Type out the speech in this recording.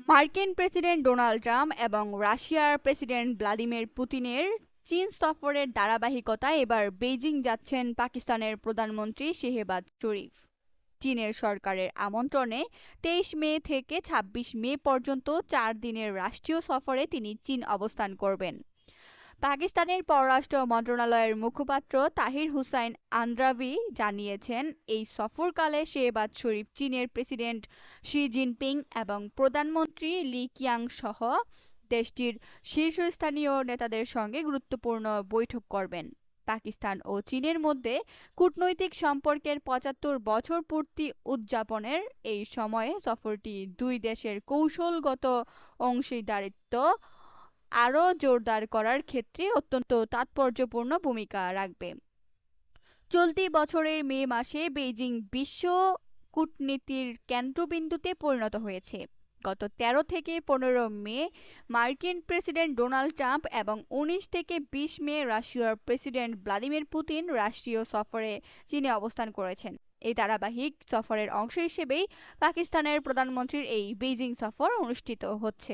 মার্কিন president Donald Trump এবং রাশিয়ার প্রেসিডেন্ট ভ্লাদিমির পুতিনের চীন সফরের ধারাবাহিকতায় এবার বেইজিং যাচ্ছেন পাকিস্তানের প্রধানমন্ত্রী শেহবাজ শরীফ। চীনের সরকারের আমন্ত্রণে 23 মে থেকে 26 মে পর্যন্ত 4 দিনের রাষ্ট্রীয় সফরে তিনি চীন অবস্থান করবেন। পাকিস্তানের পররাষ্ট্র মন্ত্রণালয়ের মুখপাত্র তাহির হুসাইন আন্দ্রাবি জানিয়েছেন, এই সফরকালে শেহবাজ শরীফ চীনের প্রেসিডেন্ট শি জিনপিং এবং প্রধানমন্ত্রী লি কিয়াং সহ দেশটির শীর্ষস্থানীয় নেতাদের সঙ্গে গুরুত্বপূর্ণ বৈঠক করবেন। পাকিস্তান ও চীনের মধ্যে কূটনৈতিক সম্পর্কের 75 বছর পূর্তি উদযাপনের এই সময়ে সফরটি দুই দেশের কৌশলগত অংশীদারিত্ব আরও জোরদার করার ক্ষেত্রে অত্যন্ত তাৎপর্যপূর্ণ ভূমিকা রাখবে। চলতি বছরের মে মাসে বেইজিং বিশ্ব কূটনীতির কেন্দ্রবিন্দুতে পরিণত হয়েছে। গত 13 থেকে 15 মে মার্কিন প্রেসিডেন্ট ডোনাল্ড ট্রাম্প এবং 19 থেকে 20 মে রাশিয়ার প্রেসিডেন্ট ভ্লাদিমির পুতিন রাষ্ট্রীয় সফরে চীনে অবস্থান করেছেন। এই ধারাবাহিক সফরের অংশ হিসেবেই পাকিস্তানের প্রধানমন্ত্রীর এই বেইজিং সফর অনুষ্ঠিত হচ্ছে।